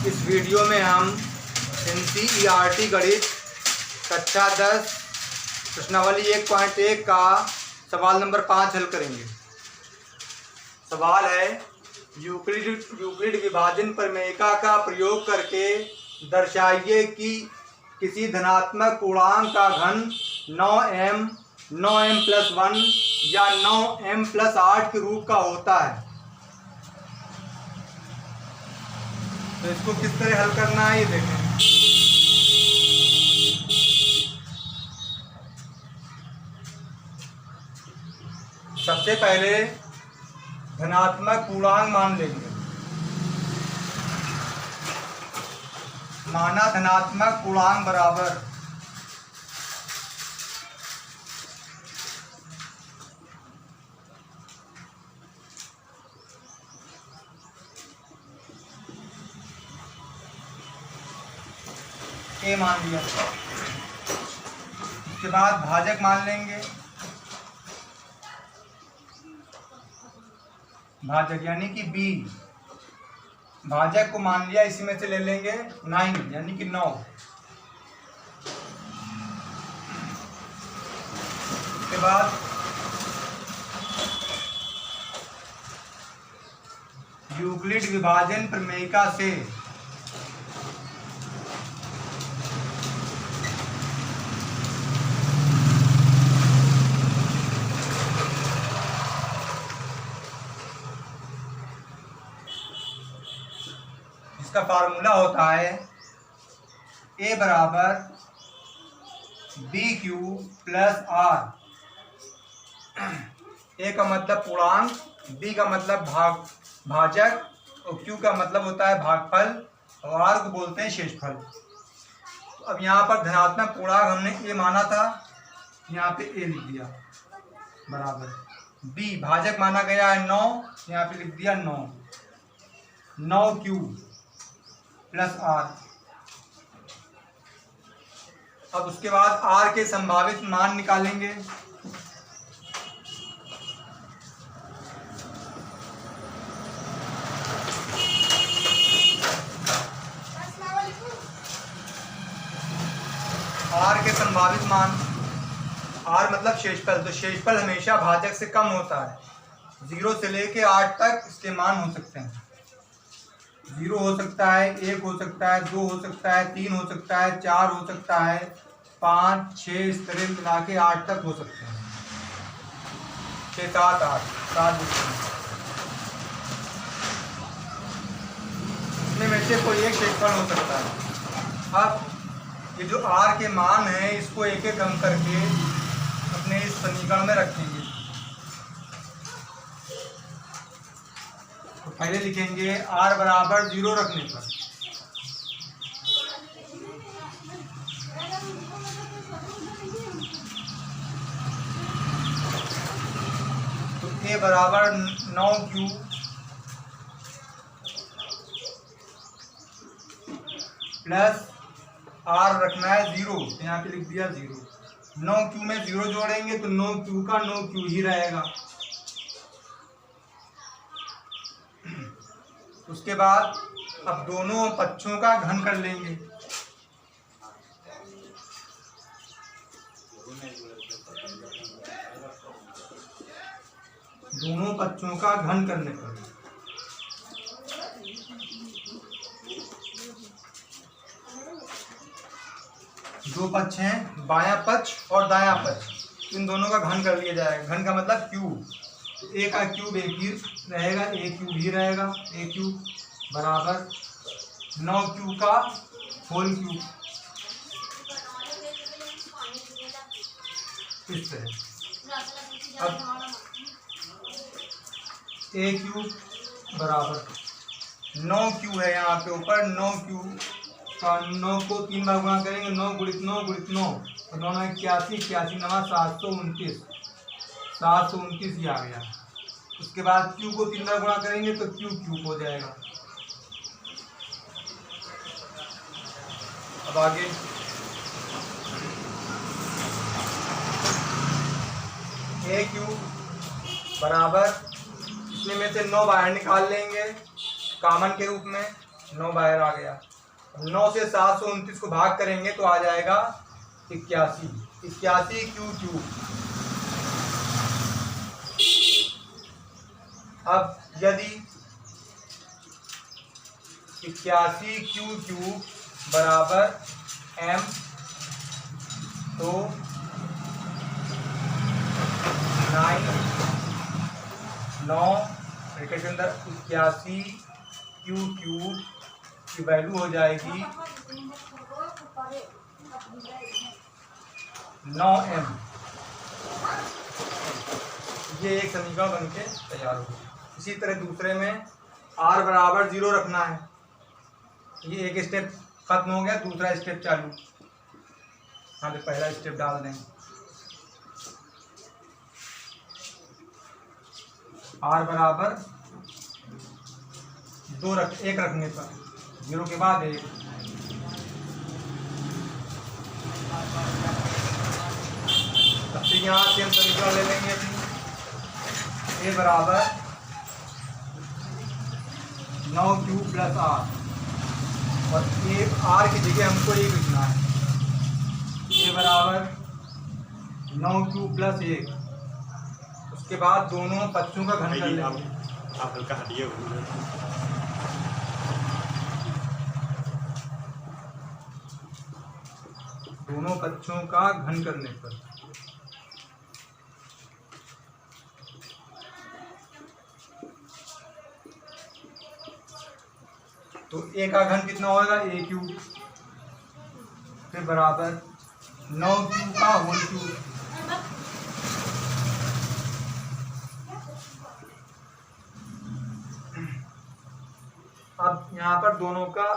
इस वीडियो में हम NCERT गणित कक्षा 10 प्रश्नावली 1.1 का सवाल नंबर 5 हल करेंगे। सवाल है यूक्लिड विभाजन प्रमेयिका का प्रयोग करके दर्शाइए कि किसी धनात्मक पूर्णांक का घन 9m 9m+1 या 9m+8 के रूप का होता है। तो इसको किस तरह हल करना है ये देखें। सबसे पहले धनात्मक पूर्णांक मान लेंगे। माना धनात्मक पूर्णांक बराबर A मान लिया। उसके बाद भाजक मान लेंगे। भाजक यानी कि B। भाजक को मान लिया, इसी में से ले लेंगे 9 यानी कि 9। उसके बाद यूक्लिड विभाजन प्रमेयिका से इसका फार्मूला होता है A बराबर BQ प्लस R। A का मतलब पूर्णांक, B का मतलब भाजक और Q का मतलब होता है भागफल और R को बोलते हैं शेषफल। तो अब यहाँ पर धनात्मक पूर्णांक हमने A माना था, यहाँ पे A लिख दिया बराबर B। भाजक माना गया है 9, यहाँ पे लिख दिया 9Q प्लस R। अब उसके बाद R के संभावित मान निकालेंगे। R के संभावित मान, R मतलब शेषफल, तो शेषफल हमेशा भाजक से कम होता है। 0 से लेके 8 तक इसके मान हो सकते हैं। 0 हो सकता है, 1 हो सकता है, 2 हो सकता है, 3 हो सकता है, 4 हो सकता है, 5 6 इस तरह मिला के 8 तक हो सकते हैं। 6 7 8 7 इसमें में से कोई एक शेषफल हो सकता है। अब ये जो R के मान है इसको एक एक कम करके अपने इस समीकरण में रखेंगे। तो पहले लिखेंगे R बराबर 0 रखने पर तो A बराबर 9Q प्लस R रखना है 0, तो यहाँ पे लिख दिया 0। 9Q में 0 जोड़ेंगे तो 9Q का 9Q ही रहेगा। उसके बाद अब दोनों पक्षों का घन कर लेंगे। दोनों पक्षों का घन करने पर दो पक्ष हैं, बायां पक्ष और दायां पक्ष, इन दोनों का घन कर लिया जाएगा। घन का मतलब क्यूब। A का क्यूब एक ही रहेगा, A क्यूब ही रहेगा। A क्यूब बराबर 9Q का होल क्यूब। इस तरह अब A क्यूब बराबर 9Q है, यहाँ पे ऊपर 9Q का 9 को 3 बार गुणा करेंगे, 9 गुणित 9 गुणित 9 तो 9 81 81 9 729 729 ही आ गया। उसके बाद Q को 3 बार गुणा करेंगे तो Q क्यूब हो जाएगा। अब आगे A क्यूब बराबर, इसमें से 9 बाहर निकाल लेंगे कॉमन के रूप में, 9 बाहर आ गया। 9 से 729 को भाग करेंगे तो आ जाएगा 81। 81 क्यू क्यूब। अब यदि 81 क्यू क्यूब बराबर m, तो 9 ब्रैकेट के अंदर 81 क्यू क्यूब की वैल्यू हो जाएगी 9m। ये एक समीकरण बन के तैयार होगी। इसी तरह दूसरे में r बराबर 0 रखना है। ये एक स्टेप खत्म हो गया, दूसरा स्टेप चालू। हाँ, तो पहला स्टेप डाल दें। r बराबर 1 रखने पर 0 के बाद 1। तब से यहाँ से हम समीकरण ले लेंगे अपनी। a बराबर 9 क्यूब प्लस r, और r की जगह हमको 1 लिखना है। a बराबर 9 क्यूब प्लस 1। उसके बाद दोनों पक्षों का घन कर लेंगे। आप हल्का हटिए। दोनों पक्षों का घन करने पर तो a का घन कितना होगा, a क्यूब, फिर बराबर 9 क्यूब का होल क्यूब। अब यहाँ पर दोनों का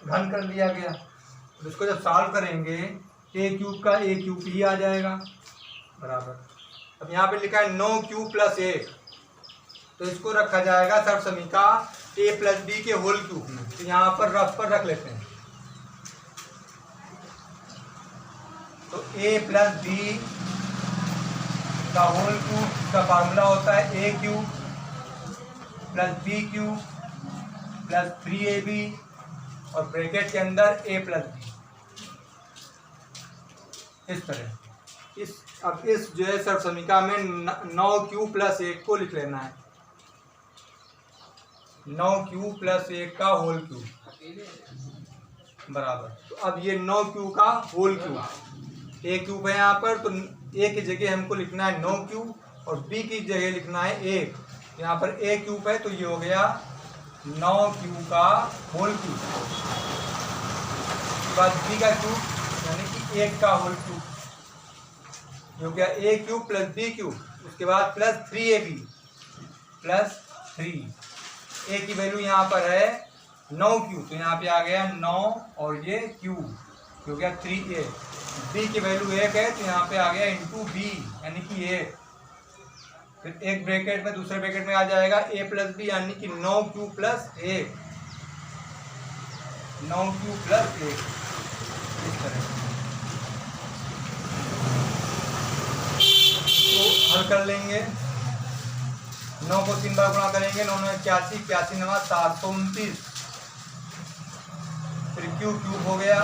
घन कर लिया गया। तो इसको जब सॉल्व करेंगे a क्यूब का a क्यूब ही आ जाएगा बराबर। अब यहाँ पे लिखा है 9 क्यूब प्लस 1, तो इसको रखा जाएगा सर्व समीका a प्लस बी के होल क्यूब में। तो यहाँ पर रफ पर रख लेते हैं। तो a प्लस बी का होल क्यूब का फार्मूला होता है a cube plus B cube plus 3ab और ब्रैकेट के अंदर a प्लस बी। इस तरह अब इस जो है सर्व समीका में 9 क्यूब प्लस 1 को लिख लेना है। 9 क्यूब प्लस 1 का होल क्यूब बराबर। तो अब ये 9 क्यूब का होल क्यूब, a क्यूब है यहाँ पर, तो a की जगह हमको लिखना है 9 क्यूब और b की जगह लिखना है 1। यहाँ पर a क्यूब है तो ये हो गया 9 क्यूब का होल क्यूब। उसके बाद b का क्यूब यानी कि 1 का होल क्यूब, ये हो गया a cube plus b cube. उसके बाद प्लस 3ab प्लस 3। a की वैल्यू यहाँ पर है 9 क्यूब, तो यहाँ पे आ गया 9 और ये क्यूब, हो गया 3a। b की वैल्यू 1 है तो यहाँ पे आ गया इंटू b यानी कि 1। फिर एक ब्रैकेट में दूसरे ब्रैकेट में आ जाएगा a प्लस बी यानी कि 9 क्यूब प्लस 1, 9 क्यूब प्लस 1। इस तरह तो हल कर लेंगे। 9 को 3 बार गुणा करेंगे, 9 9 81, 81 9 729। फिर क्यूब क्यूब हो गया,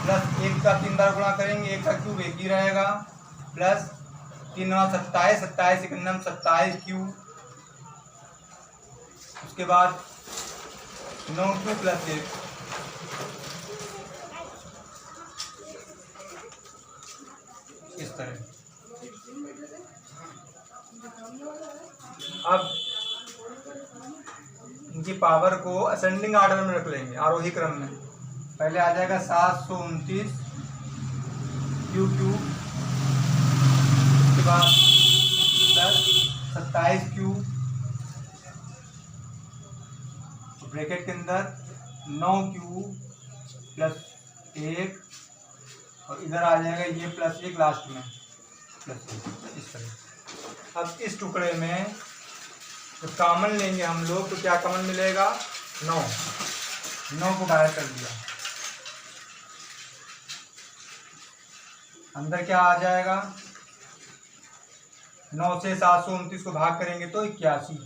प्लस 1 का 3 बार गुणा करेंगे, 1 का क्यूब 1 ही रहेगा, प्लस 3 9 27, 27 1 9 27 क्यूब। उसके बाद 9 क्यूब प्लस 1। इस तरह अब इनकी पावर को असेंडिंग ऑर्डर में रख लेंगे, आरोही क्रम में। पहले आ जाएगा 729 क्यू क्यूब, उसके बाद प्लस 27 क्यूब, ब्रैकेट के अंदर 9 क्यूब प्लस 1 और इधर आ जाएगा ये प्लस 1 लास्ट में प्लस 1। इस तरह अब इस टुकड़े में तो कॉमन लेंगे हम लोग, तो क्या कॉमन मिलेगा, 9 को बाहर कर दिया। अंदर क्या आ जाएगा, 9 से 729 को भाग करेंगे तो 81।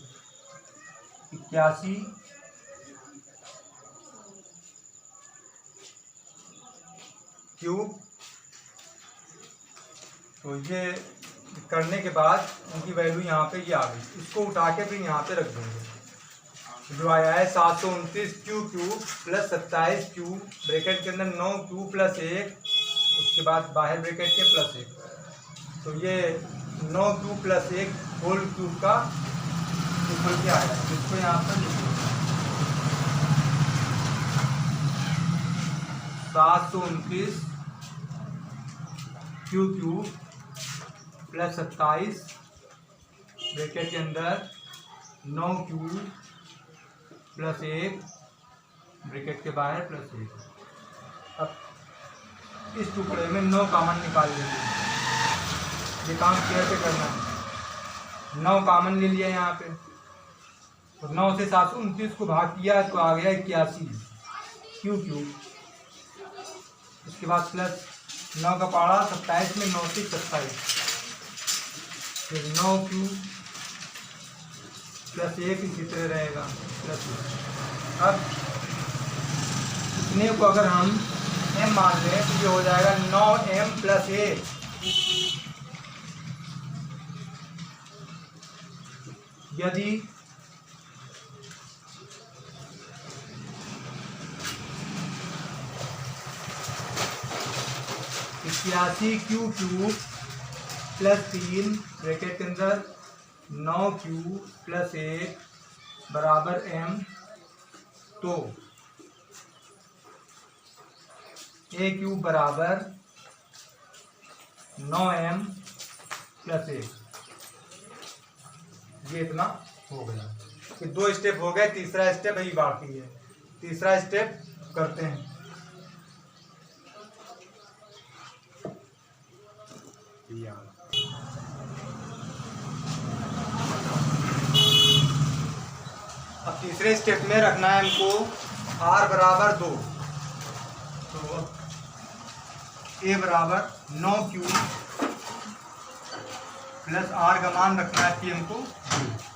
81 क्यूब। तो ये करने के बाद उनकी वैल्यू यहाँ पे ये आ गई। इसको उठा के फिर यहाँ पे रख देंगे। जो आया है 729 क्यूब प्लस 27 क्यूब, ब्रैकेट के अंदर 9 क्यूब प्लस 1, उसके बाद बाहर ब्रैकेट के प्लस 1। तो ये 9 क्यूब प्लस 1 होल क्यूब का इक्वल क्या आया, इसको यहाँ पर लिख दो। 729 क्यूब प्लस 27 ब्रैकेट के अंदर 9 क्यूब प्लस 1 ब्रैकेट के बाहर प्लस 1। अब इस टुकड़े में 9 कॉमन निकाल लेंगे। ये काम कैसे करना है, 9 कॉमन ले लिया यहाँ पे, तो 9 से 729 को भाग किया तो आ गया 81 क्यूब। उसके बाद प्लस 9 का पारा 27 में 9 से 27, फिर 9 क्यूब प्लस 1 इसी तरह रहेगा प्लस 1। अब इतने को अगर हम m मान लें तो ये हो जाएगा 9m प्लस 1। यदि क्यूब प्लस 3 ब्रैकेट के अंदर 9 क्यूब प्लस 1 बराबर m, तो a क्यूब बराबर 9m प्लस 1। ये इतना हो गया। फिर 2 स्टेप हो गए, तीसरा स्टेप ही बाकी है। तीसरा स्टेप करते हैं। अब तीसरे स्टेप में रखना है हमको r बराबर 2, तो a बराबर 9 क्यूब प्लस r का मान रखना है कि हमको।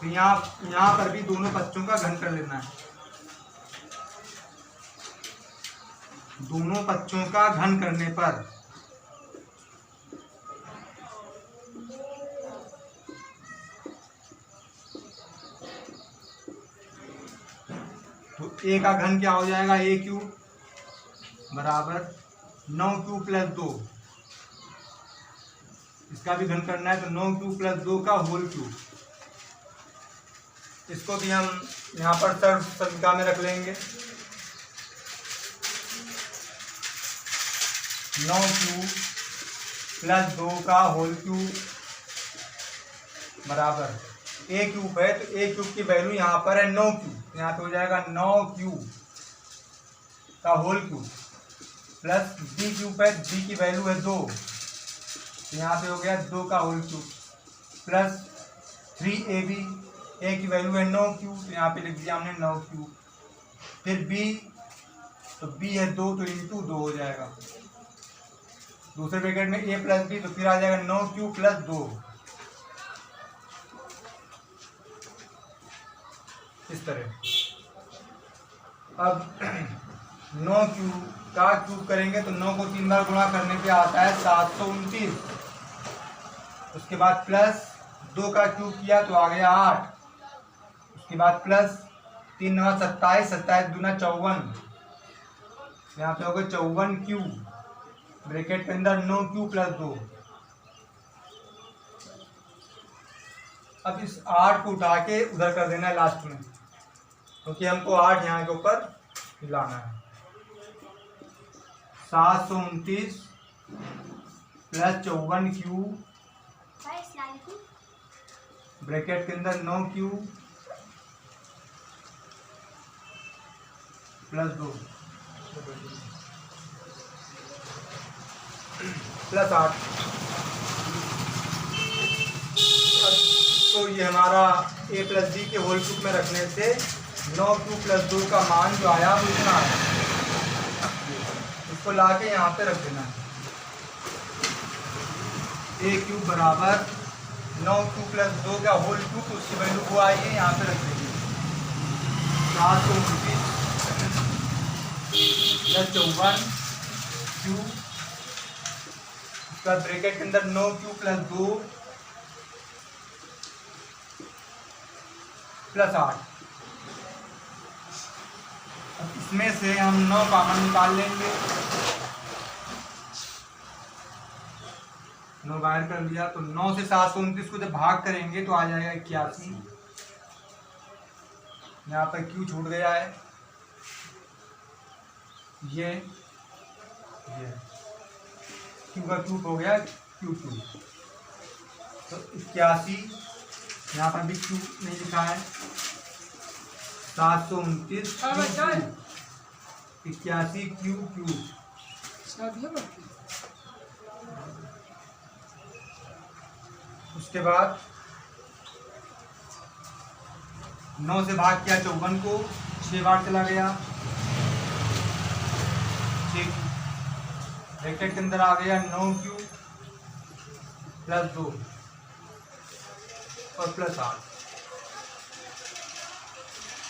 तो यहाँ पर भी दोनों बच्चों का घन कर लेना है। दोनों बच्चों का घन करने पर तो a का घन क्या हो जाएगा, a क्यूब बराबर 9 क्यूब प्लस 2। इसका भी घन करना है तो 9 क्यूब प्लस 2 का होल क्यूब। इसको भी हम यहाँ पर सर्व संख्या में रख लेंगे। 9 क्यूब प्लस 2 का होल क्यूब बराबर a क्यूब है, तो a क्यूब की वैल्यू यहाँ पर है 9 क्यूब, यहाँ पे हो जाएगा 9 क्यूब का whole cube plus b cube है, b की वैल्यू है 2, तो यहाँ पे हो गया 2 का whole cube plus 3ab, a की वैल्यू है 9 क्यूब, तो यहाँ पे लिख दिया हमने 9 क्यूब। फिर b, तो b है 2, तो इंटू 2 हो जाएगा। दूसरे ब्रैकेट में a प्लस b, तो फिर आ जाएगा 9 क्यूब प्लस 2। इस तरह अब 9 क्यूब का क्यूब करेंगे तो 9 को 3 बार गुणा करने पे आता है 729। उसके बाद प्लस 2 का क्यूब किया तो आ गया 8। उसके बाद प्लस 3 9 27, 27 दूना 54, यहाँ पे हो गया 54 क्यूब ब्रैकेट के अंदर 9 क्यूब प्लस 2। अब इस 8 को उठा के उधर कर देना है लास्ट में, क्योंकि हमको 8 यहाँ के ऊपर मिलाना है। 729 प्लस 54 क्यूब ब्रैकेट के अंदर 9 क्यूब प्लस 2 प्लस 8। तो ये हमारा a प्लस b के होल क्यूब में रखने से 9 क्यूब प्लस 2 का मान जो आया वो इतना आया। इसको ला के यहाँ पे रख देना है। a क्यूब बराबर 9 क्यूब प्लस 2 का होल क्यूब, उसकी वैल्यू वो आई है, यहाँ पे रख देंगे। 729 प्लस 54 क्यू, उसका ब्रैकेट के अंदर 9q प्लस 2 प्लस 8। अब इसमें से हम 9 कॉमन निकाल लेंगे। 9 बाहर कर लिया तो 9 से 729 को जब भाग करेंगे तो आ जाएगा 81। यहाँ पर क्यू छूट गया है, ये क्यू का क्यूब हो गया Q2। तो 81, यहाँ पर भी क्यू नहीं लिखा है, 729 81 क्यू। उसके बाद 9 से भाग किया 54 को, 6 बार चला गया, 6 ब्रैकेट के अंदर आ गया 9q प्लस 2 और प्लस 8।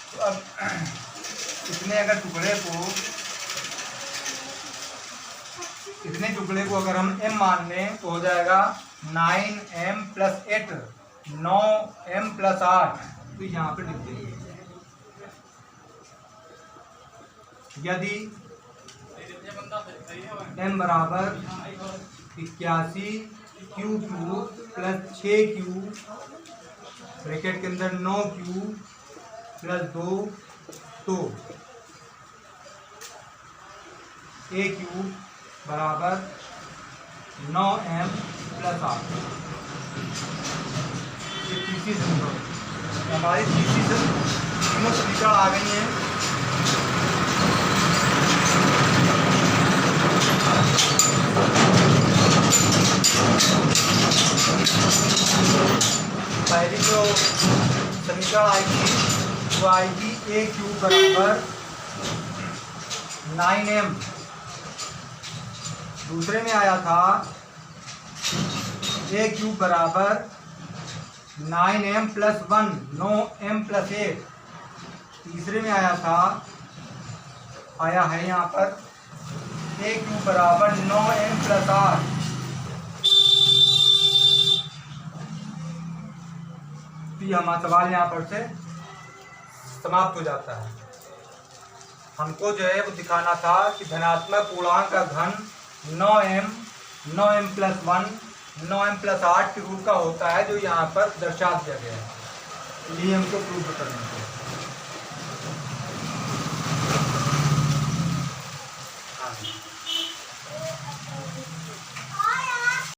तो अब इतने टुकड़े को अगर हम m मान लें तो हो जाएगा 9m प्लस 8, 9m प्लस 8। तो यहाँ पे लिख देंगे यदि m बराबर 81 Q2 प्लस 6q ब्रैकेट के अंदर 9q प्लस 2 तो AQ बराबर 9m प्लस 8। ये तीसरी समीकरण, हमारी तीसरी समीकरण आ गई है। पहली जो समीकरण आएगी वो आएगी AQ बराबर 9m। दूसरे में आया था AQ बराबर 9m प्लस 1, 9m प्लस 8। तीसरे में आया है यहाँ पर AQ बराबर 9m प्लस 8। तो ये हमारा सवाल यहाँ पर से समाप्त हो जाता है। हमको जो है वो दिखाना था कि धनात्मक पूर्णांक का घन 9m प्लस 1, 9m प्लस 8 के रूप का होता है, जो यहाँ पर दर्शा दिया गया है। ये हमको प्रूव करना है।